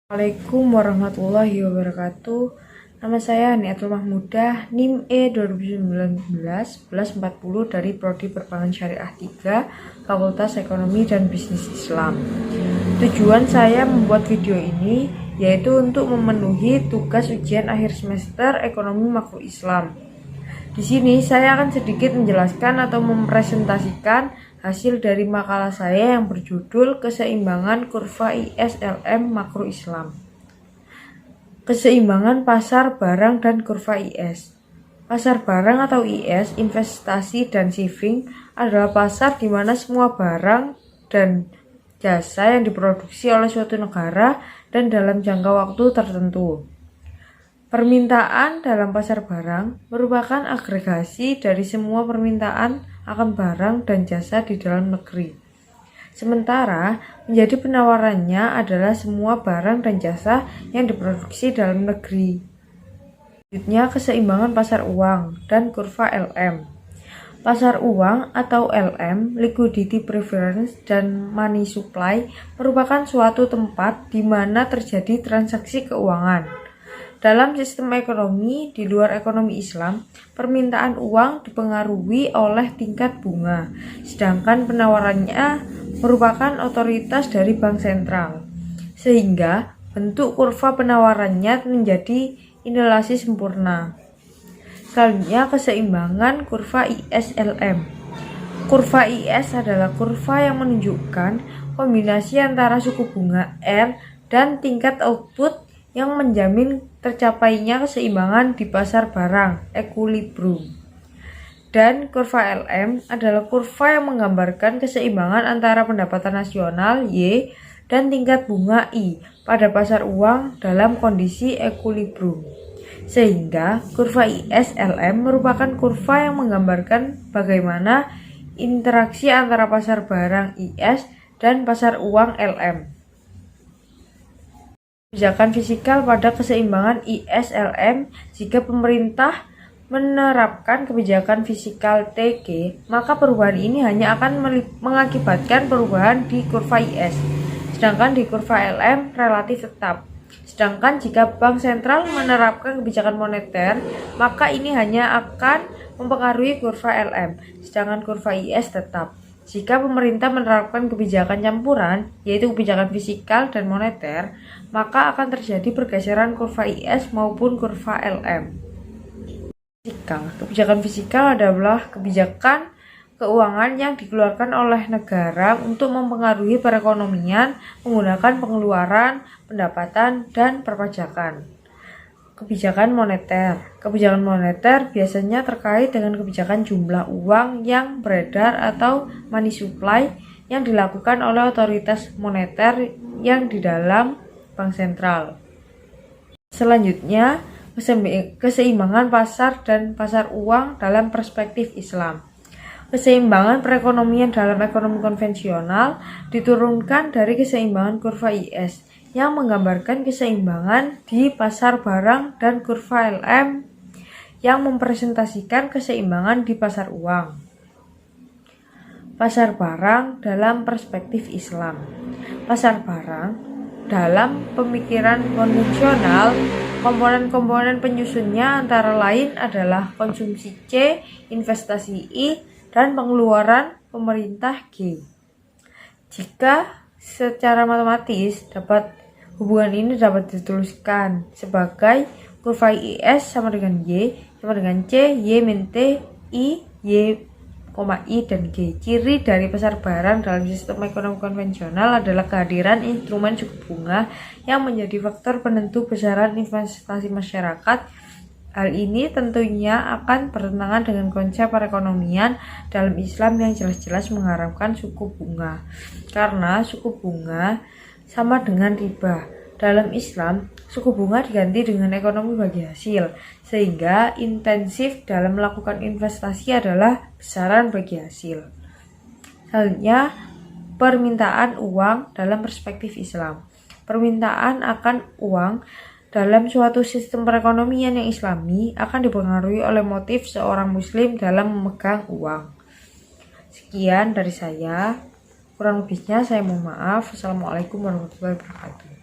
Assalamualaikum warahmatullahi wabarakatuh. Nama saya Niatul Mahmudah, NIM E 2019-1140 dari Prodi Perbankan Syariah 3, Fakultas Ekonomi dan Bisnis Islam. Tujuan saya membuat video ini yaitu untuk memenuhi tugas ujian akhir semester Ekonomi Makro Islam. Di sini saya akan sedikit menjelaskan atau mempresentasikan hasil dari makalah saya yang berjudul Keseimbangan Kurva IS/LM Makro Islam. Keseimbangan pasar barang dan kurva IS. Pasar barang atau IS, investasi dan saving, adalah pasar di mana semua barang dan jasa yang diproduksi oleh suatu negara dan dalam jangka waktu tertentu. Permintaan dalam pasar barang merupakan agregasi dari semua permintaan akan barang dan jasa di dalam negeri. Sementara, menjadi penawarannya adalah semua barang dan jasa yang diproduksi dalam negeri. Selanjutnya, keseimbangan pasar uang dan kurva LM. Pasar uang atau LM, liquidity preference dan money supply, merupakan suatu tempat di mana terjadi transaksi keuangan. Dalam sistem ekonomi di luar ekonomi Islam, permintaan uang dipengaruhi oleh tingkat bunga, sedangkan penawarannya merupakan otoritas dari bank sentral, sehingga bentuk kurva penawarannya menjadi inelasi sempurna. Selanjutnya, keseimbangan kurva IS/LM. Kurva IS adalah kurva yang menunjukkan kombinasi antara suku bunga R dan tingkat output yang menjamin tercapainya keseimbangan di pasar barang, equilibrium. Dan kurva LM adalah kurva yang menggambarkan keseimbangan antara pendapatan nasional Y dan tingkat bunga I pada pasar uang dalam kondisi equilibrium. Sehingga kurva IS/LM merupakan kurva yang menggambarkan bagaimana interaksi antara pasar barang IS dan pasar uang LM. Kebijakan fiskal pada keseimbangan IS/LM. Jika pemerintah menerapkan kebijakan fiskal TG, maka perubahan ini hanya akan mengakibatkan perubahan di kurva IS, sedangkan di kurva LM relatif tetap. Sedangkan jika bank sentral menerapkan kebijakan moneter, maka ini hanya akan mempengaruhi kurva LM, sedangkan kurva IS tetap. Jika pemerintah menerapkan kebijakan campuran, yaitu kebijakan fiskal dan moneter, maka akan terjadi pergeseran kurva IS maupun kurva LM. Kebijakan fiskal adalah kebijakan keuangan yang dikeluarkan oleh negara untuk mempengaruhi perekonomian menggunakan pengeluaran, pendapatan, dan perpajakan. Kebijakan moneter. Kebijakan moneter biasanya terkait dengan kebijakan jumlah uang yang beredar atau money supply yang dilakukan oleh otoritas moneter yang di dalam bank sentral. Selanjutnya, keseimbangan pasar dan pasar uang dalam perspektif Islam. Keseimbangan perekonomian dalam ekonomi konvensional diturunkan dari keseimbangan kurva IS yang menggambarkan keseimbangan di pasar barang dan kurva LM yang mempresentasikan keseimbangan di pasar uang. Pasar barang dalam perspektif Islam. Pasar barang dalam pemikiran konvensional, komponen-komponen penyusunnya antara lain adalah konsumsi C, investasi I, dan pengeluaran pemerintah G. Jika secara matematis hubungan ini dapat dituliskan sebagai kurva IS sama dengan Y sama dengan C, Y min T, I, Y, I, dan G. Ciri dari pasar barang dalam sistem ekonomi konvensional adalah kehadiran instrumen suku bunga yang menjadi faktor penentu besaran investasi masyarakat. Hal ini tentunya akan bertentangan dengan konsep perekonomian dalam Islam yang jelas-jelas mengharapkan suku bunga, karena suku bunga sama dengan riba. Dalam Islam, suku bunga diganti dengan ekonomi bagi hasil, sehingga intensif dalam melakukan investasi adalah besaran bagi hasil. Selanjutnya, permintaan uang dalam perspektif Islam. Permintaan akan uang dalam suatu sistem perekonomian yang islami akan dipengaruhi oleh motif seorang muslim dalam memegang uang. Sekian dari saya. Kurang lebihnya saya mohon maaf. Wassalamualaikum warahmatullahi wabarakatuh.